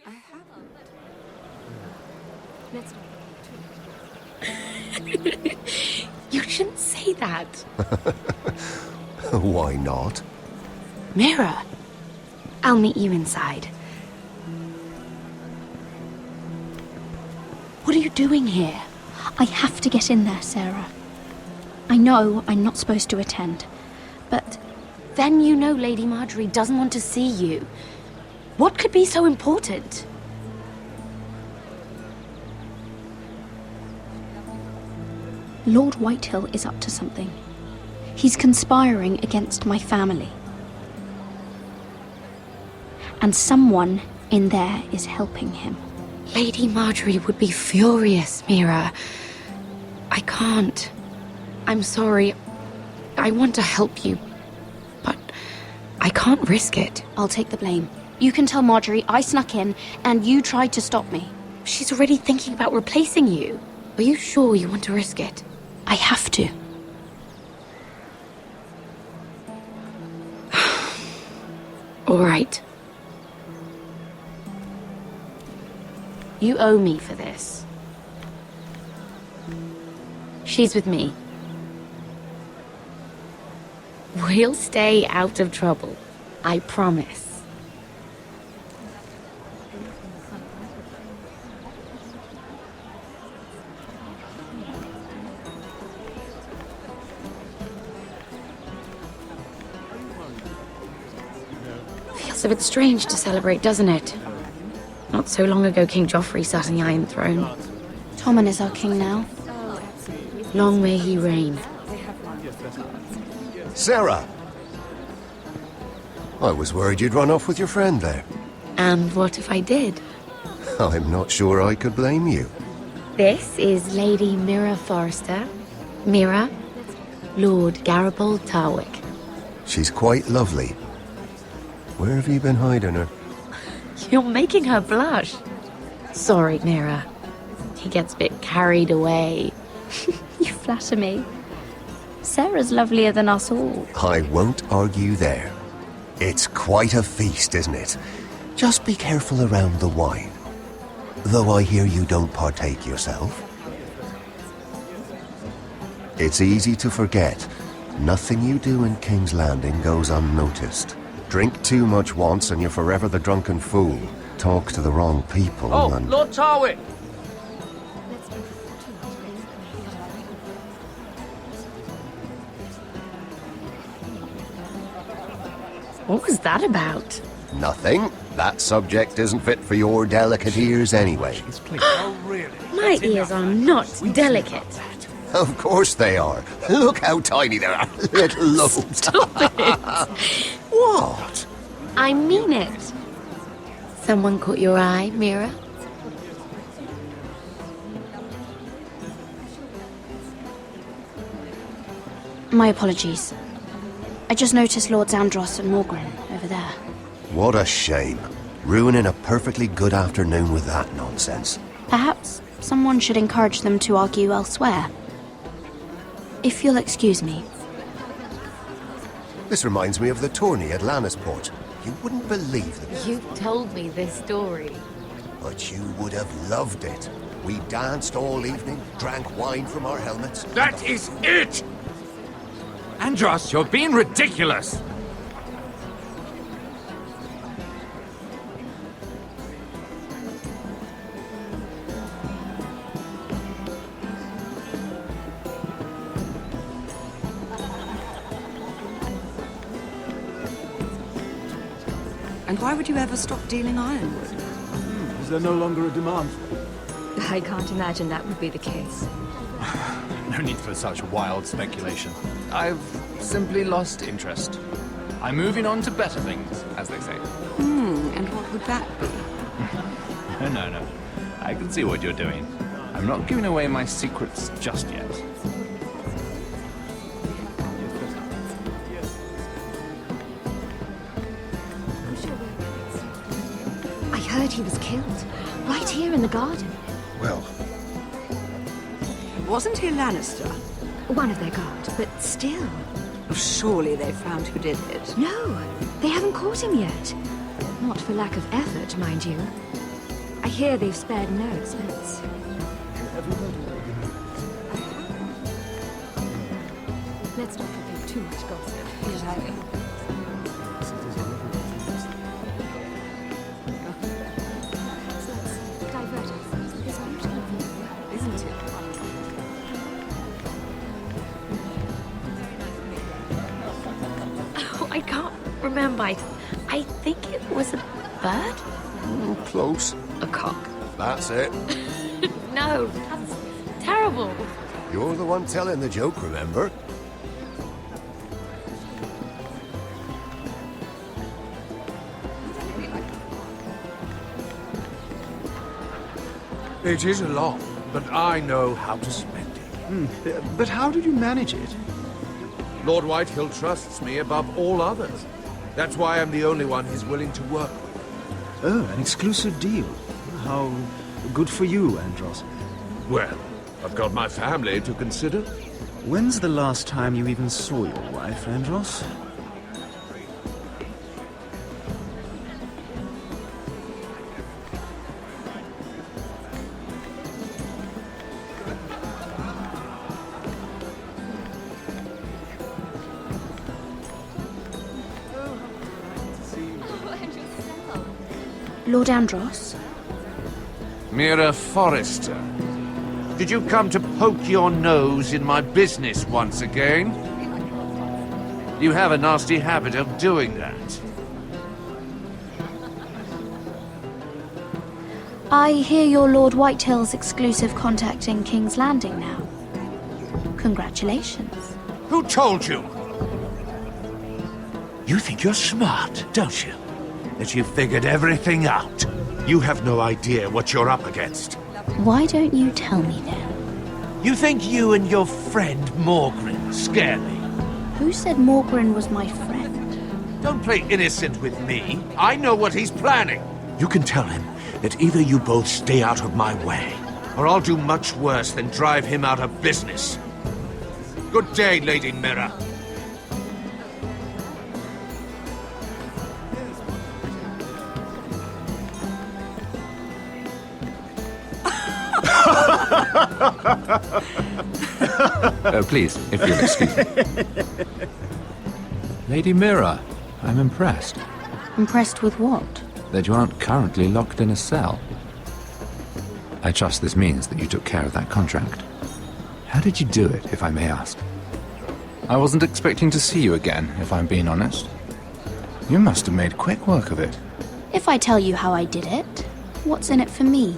I haven't. Let's You shouldn't say that. Why not? Mira, I'll meet you inside. What are you doing here? I have to get in there, Sarah. I know I'm not supposed to attend, but Then you know Lady Marjorie doesn't want to see you. What could be so important? Lord Whitehill is up to something. He's conspiring against my family. And someone in there is helping him. Lady Marjorie would be furious, Mira. I can't. I'm sorry. I want to help you, but I can't risk it. I'll take the blame. You can tell Marjorie I snuck in and you tried to stop me. She's already thinking about replacing you. Are you sure you want to risk it? I have to. All right. You owe me for this. She's with me. We'll stay out of trouble. I promise. Feels a bit strange to celebrate, doesn't it? Not so long ago, King Joffrey sat on the Iron Throne. Tommen is our king now. Long may he reign. Sarah! I was worried you'd run off with your friend there. And what if I did? I'm not sure I could blame you. This is Lady Mira Forrester. Mira, Lord Garibald Tarwick. She's quite lovely. Where have you been hiding her? You're making her blush. Sorry, Mira. He gets a bit carried away. You flatter me. Sarah's lovelier than us all. I won't argue there. It's quite a feast, isn't it? Just be careful around the wine. Though I hear you don't partake yourself. It's easy to forget. Nothing you do in King's Landing goes unnoticed. Drink too much once and you're forever the drunken fool. Talk to the wrong people and... Lord Tarwick! What was that about? Nothing. That subject isn't fit for your delicate ears anyway. My ears are not delicate. Of course they are. Look how tiny they are. Little lobes. Stop it. What? I mean it. Someone caught your eye, Mira? My apologies. I just noticed Lords Andros and Morgren over there. What a shame. Ruining a perfectly good afternoon with that nonsense. Perhaps someone should encourage them to argue elsewhere. If you'll excuse me. This reminds me of the tourney at Lannisport. You wouldn't believe it. You told me this story. But you would have loved it. We danced all evening, drank wine from our helmets. That is it! Andros, you're being ridiculous! And why would you ever stop dealing ironwood? Is there no longer a demand? I can't imagine that would be the case. No need for such wild speculation. I've simply lost interest. I'm moving on to better things, as they say. And what would that be? No. I can see what you're doing. I'm not giving away my secrets just yet. I heard he was killed, right here in the garden. Well, Wasn't he a Lannister? One of their guard, but still. Surely they found who did it. No, they haven't caught him yet. Not for lack of effort, mind you. I hear they've spared no expense. Let's not repeat too much gossip. So let's divert ourselves. It's very convenient, isn't it? Oh, I can't remember. I think it was a bird? Close. A cock. That's it. No, that's terrible. You're the one telling the joke, remember? It is a lot, but I know how to spend it. But how did you manage it? Lord Whitehill trusts me above all others. That's why I'm the only one he's willing to work with. Oh, an exclusive deal. How good for you, Andros. Well, I've got my family to consider. When's the last time you even saw your wife, Andros? Lord Andros? Mira Forrester, did you come to poke your nose in my business once again? You have a nasty habit of doing that. I hear you're Lord Whitehill's exclusive contact in King's Landing now. Congratulations. Who told you? You think you're smart, don't you? That you've figured everything out. You have no idea what you're up against. Why don't you tell me then? You think you and your friend Morgren scare me? Who said Morgren was my friend? Don't play innocent with me. I know what he's planning. You can tell him that either you both stay out of my way, or I'll do much worse than drive him out of business. Good day, Lady Mira. Please, if you'll excuse me. Lady Mira, I'm impressed Impressed with what? that you aren't currently locked in a cell. I trust this means that you took care of that contract. How did you do it, if I may ask? I wasn't expecting to see you again, if I'm being honest. You must have made quick work of it. If I tell you how I did it, what's in it for me?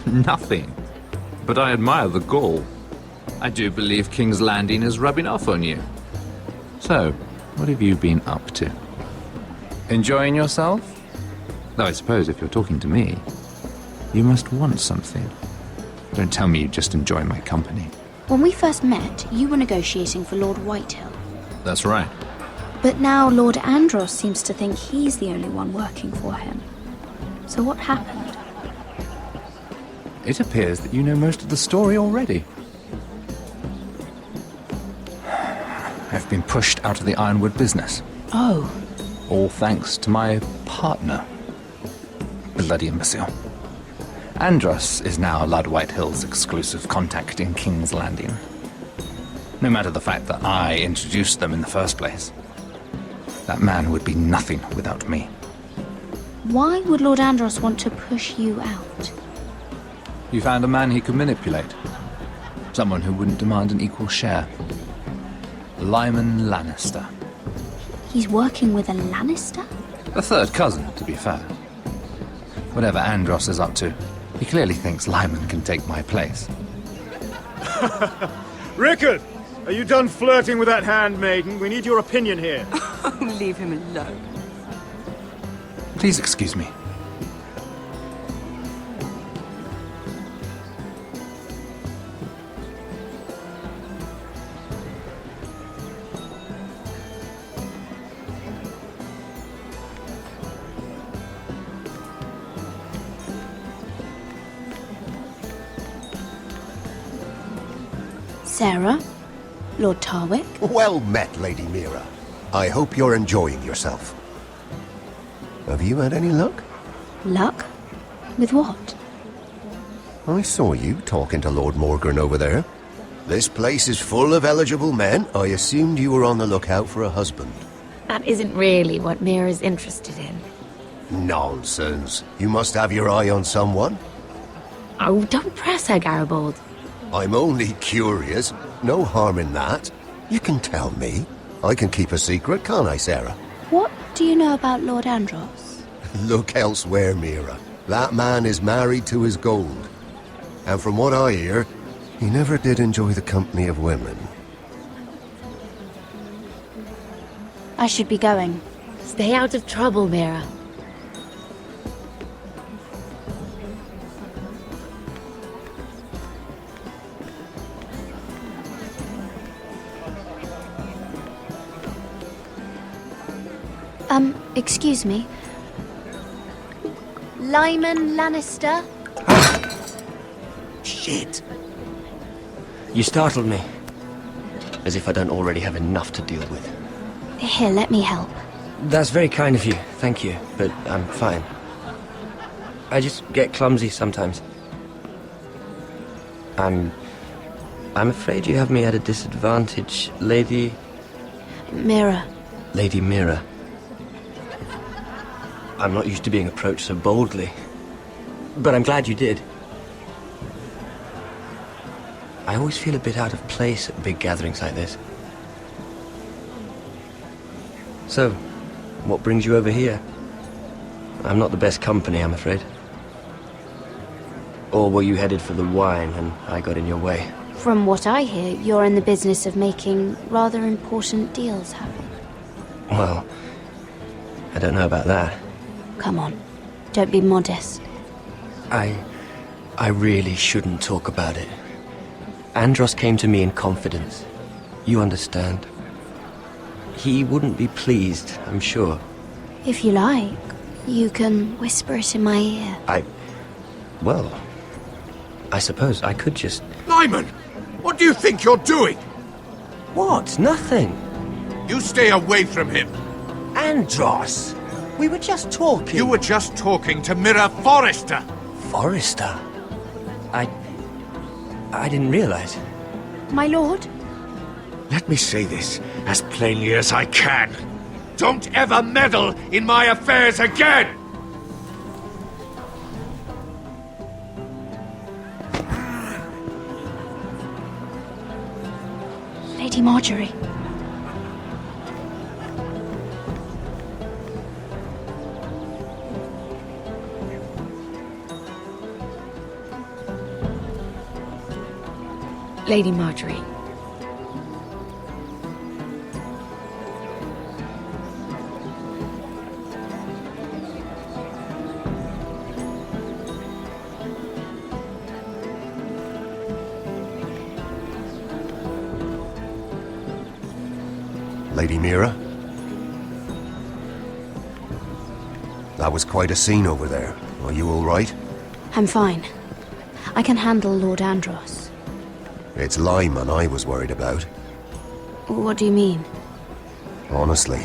Nothing. But I admire the gall. I do believe King's Landing is rubbing off on you. So, what have you been up to? Enjoying yourself? Though I suppose if you're talking to me, you must want something. Don't tell me you just enjoy my company. When we first met, you were negotiating for Lord Whitehill. That's right. But now Lord Andros seems to think he's the only one working for him. So what happened? It appears that you know most of the story already. I've been pushed out of the ironwood business. Oh. All thanks to my partner. Bloody imbecile. Andros is now Lord Whitehill's exclusive contact in King's Landing. No matter the fact that I introduced them in the first place. That man would be nothing without me. Why would Lord Andros want to push you out? You found a man he could manipulate. Someone who wouldn't demand an equal share. Lyman Lannister. He's working with a Lannister? A third cousin, to be fair. Whatever Andros is up to, he clearly thinks Lyman can take my place. Rickard! Are you done flirting with that handmaiden? We need your opinion here. Leave him alone. Please excuse me. Sarah? Lord Tarwick? Well met, Lady Mira. I hope you're enjoying yourself. Have you had any luck? Luck? With what? I saw you talking to Lord Morgan over there. This place is full of eligible men. I assumed you were on the lookout for a husband. That isn't really what Mira's interested in. Nonsense. You must have your eye on someone. Oh, don't press her, Garibaldi. I'm only curious. No harm in that. You can tell me. I can keep a secret, can't I, Sarah? What do you know about Lord Andros? Look elsewhere, Mira. That man is married to his gold. And from what I hear, he never did enjoy the company of women. I should be going. Stay out of trouble, Mira. Excuse me. Lyman Lannister? Shit. You startled me. As if I don't already have enough to deal with. Here, let me help. That's very kind of you, thank you, but I'm fine. I just get clumsy sometimes. I'm afraid you have me at a disadvantage, Lady... Mira. Lady Mira. I'm not used to being approached so boldly, but I'm glad you did. I always feel a bit out of place at big gatherings like this. So, what brings you over here? I'm not the best company, I'm afraid. Or were you headed for the wine and I got in your way? From what I hear, you're in the business of making rather important deals happen. Well, I don't know about that. Come on, don't be modest. I really shouldn't talk about it. Andros came to me in confidence. You understand. He wouldn't be pleased, I'm sure. If you like, you can whisper it in my ear. Well, I suppose I could just... Lyman! What do you think you're doing? What? Nothing. You stay away from him. Andros! We were just talking. You were just talking to Mira Forrester. Forrester? I didn't realize. My lord? Let me say this as plainly as I can. Don't ever meddle in my affairs again! Lady Marjorie. Lady Marjorie. Lady Mira? That was quite a scene over there. Are you all right? I'm fine. I can handle Lord Andros. It's Lyman I was worried about. What do you mean? Honestly,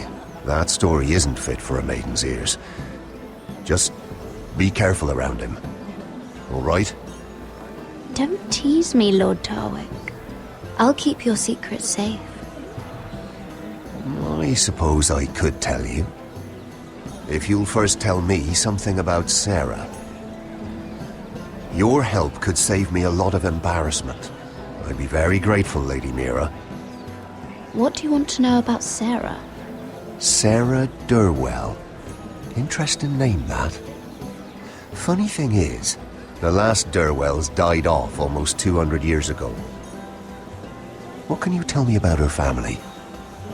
that story isn't fit for a maiden's ears. Just be careful around him. All right? Don't tease me, Lord Tarwick. I'll keep your secret safe. I suppose I could tell you. If you'll first tell me something about Sarah. Your help could save me a lot of embarrassment. I'd be very grateful, Lady Mira. What do you want to know about Sarah? Sarah Durwell. Interesting name, that. Funny thing is, the last Durwells died off almost 200 years ago. What can you tell me about her family?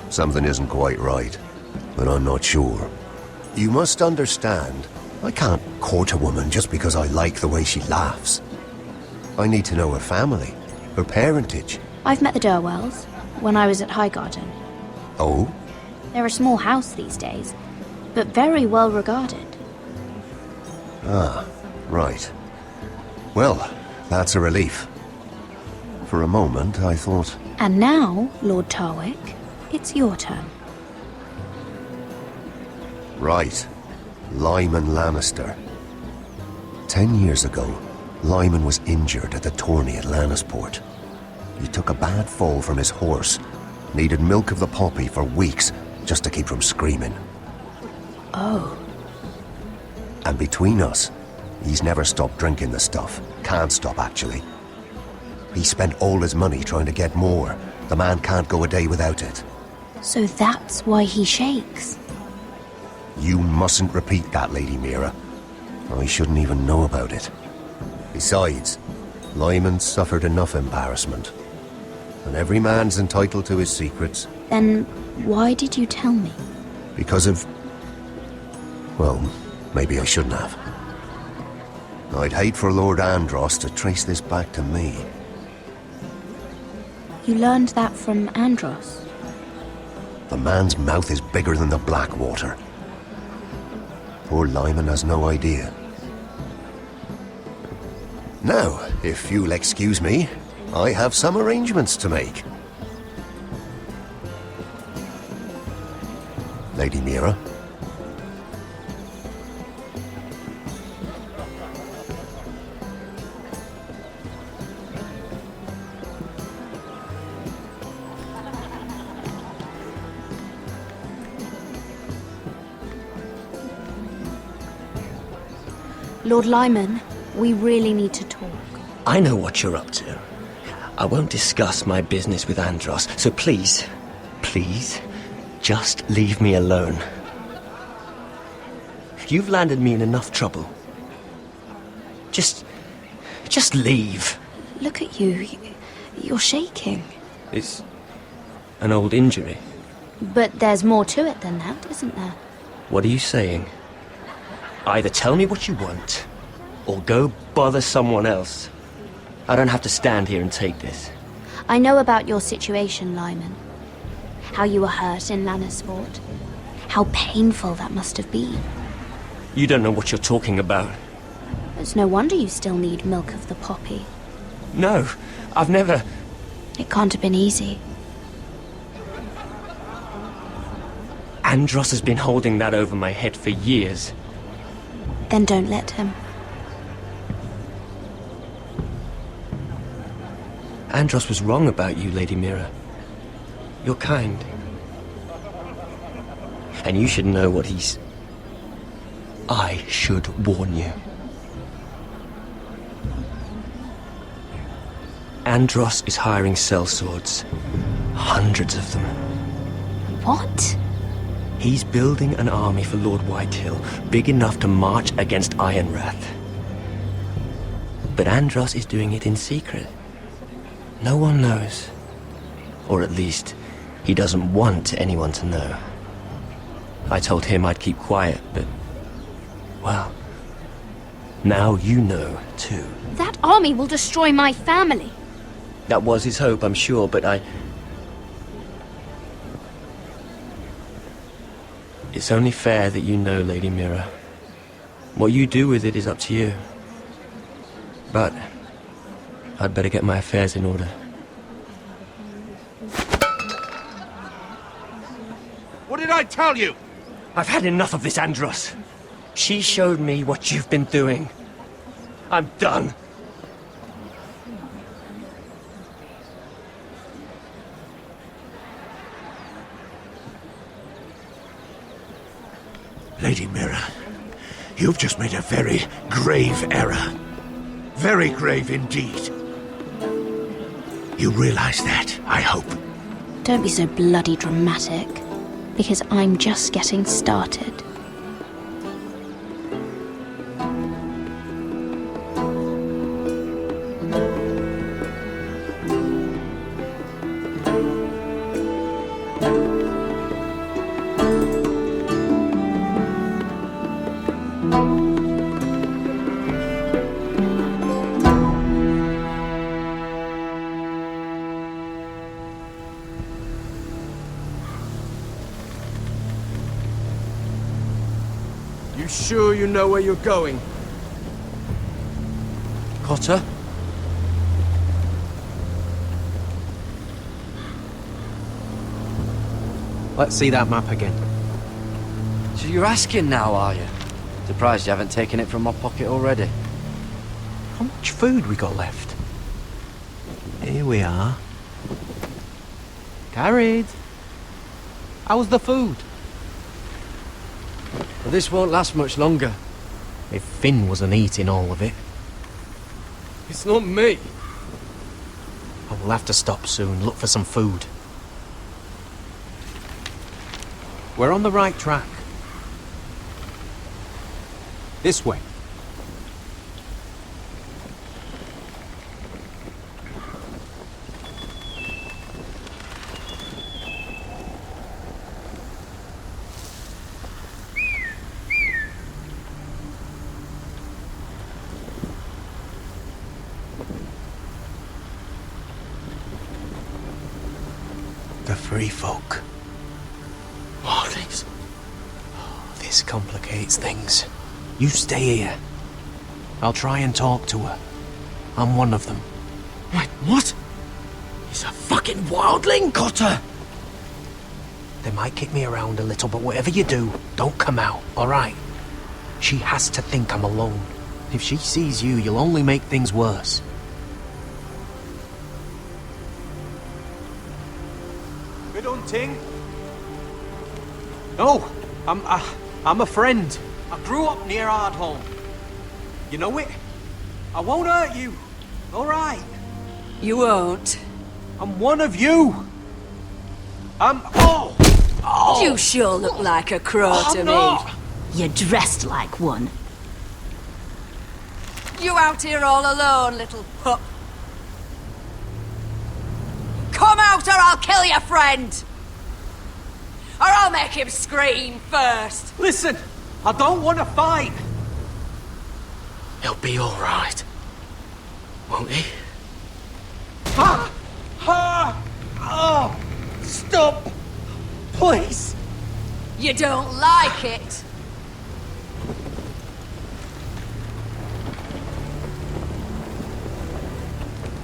Something isn't quite right, but I'm not sure. You must understand, I can't court a woman just because I like the way she laughs. I need to know her family, her parentage. I've met the Durwells when I was at Highgarden. Oh? They're a small house these days, but very well regarded. Ah, right. Well, that's a relief. For a moment, I thought... And now, Lord Tarwick, it's your turn. Right. Lyman Lannister. 10 years ago, Lyman was injured at the tourney at Lannisport. He took a bad fall from his horse, needed milk of the poppy for weeks just to keep from screaming. Oh. And between us, he's never stopped drinking the stuff. Can't stop, actually. He spent all his money trying to get more. The man can't go a day without it. So that's why he shakes. You mustn't repeat that, Lady Mira. I shouldn't even know about it. Besides, Lyman suffered enough embarrassment. And every man's entitled to his secrets. Then why did you tell me? Because of... well, maybe I shouldn't have. I'd hate for Lord Andros to trace this back to me. You learned that from Andros? The man's mouth is bigger than the Blackwater. Poor Lyman has no idea. Now, if you'll excuse me, I have some arrangements to make. Lady Mira? Lord Lyman, we really need to talk. I know what you're up to. I won't discuss my business with Andros, so please, just leave me alone. You've landed me in enough trouble. Just leave. Look at you. You're shaking. It's an old injury. But there's more to it than that, isn't there? What are you saying? Either tell me what you want, or go bother someone else. I don't have to stand here and take this. I know about your situation, Lyman. How you were hurt in Lannisport. How painful that must have been. You don't know what you're talking about. It's no wonder you still need milk of the poppy. No, I've never... It can't have been easy. Andros has been holding that over my head for years. Then don't let him. Andros was wrong about you, Lady Mira. You're kind. And you should know what he's... I should warn you. Andros is hiring sellswords. Hundreds of them. What? He's building an army for Lord Whitehill, big enough to march against Ironrath. But Andros is doing it in secret. No one knows. Or at least, he doesn't want anyone to know. I told him I'd keep quiet, but... well... now you know, too. That army will destroy my family. That was his hope, I'm sure, but It's only fair that you know, Lady Mira. What you do with it is up to you. But I'd better get my affairs in order. What did I tell you? I've had enough of this, Andros. She showed me what you've been doing. I'm done. Lady Mira, you've just made a very grave error. Very grave indeed. You realize that, I hope. Don't be so bloody dramatic, because I'm just getting started. You sure you know where you're going? Cotter? Let's see that map again. So you're asking now, are you? Surprised you haven't taken it from my pocket already. How much food we got left? Here we are. Carried. How's the food? Well, this won't last much longer. If Finn wasn't eating all of it. It's not me. I will have to stop soon, look for some food. We're on the right track. This way. The free folk. Wildlings. This complicates things. You stay here. I'll try and talk to her. I'm one of them. Wait, what? He's a fucking wildling? Cotter! They might kick me around a little, but whatever you do, don't come out, alright? She has to think I'm alone. If she sees you, you'll only make things worse. Good hunting. No, I'm a friend. I grew up near Ardholm. You know it? I won't hurt you. All right. You won't. I'm one of you. Oh! You sure look like a crow to I'm me. not. You're dressed like one. You out here all alone, little pup? Come out or I'll kill your friend! Or I'll make him scream first! Listen, I don't want to fight. He'll be all right, won't he? Oh, stop, please. You don't like it?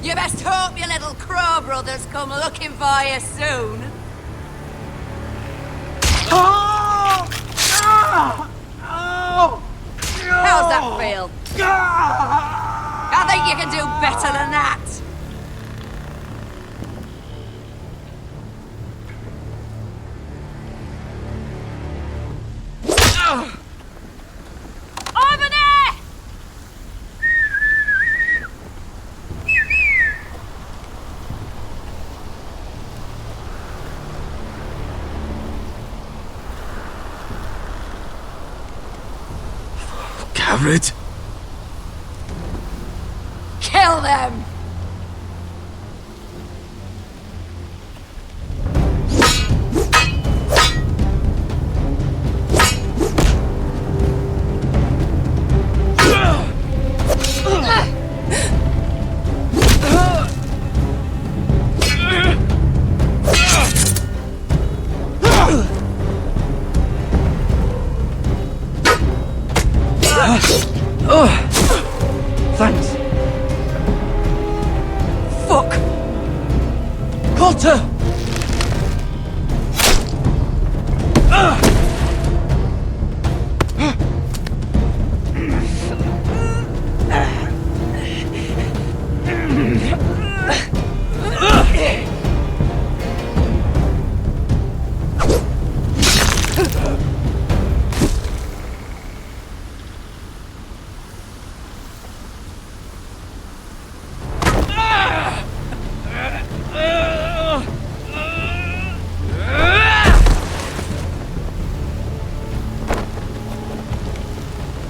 You best hope your little crow brothers come looking for you soon. Oh! Oh! How's that feel? I think you can do better than that. Over there! Garrett? Kill them! Thanks. Fuck! Cotter!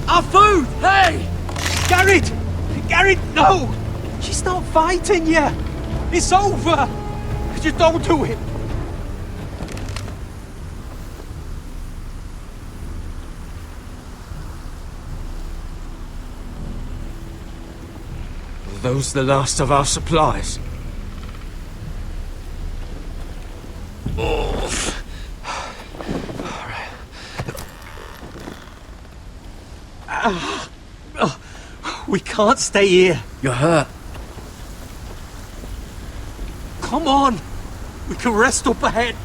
Our food! Hey! Garrett! Garrett, no! She's not fighting yet! It's over! Just don't do it! Are those the last of our supplies? We can't stay here. You're hurt. Come on! We can rest up ahead.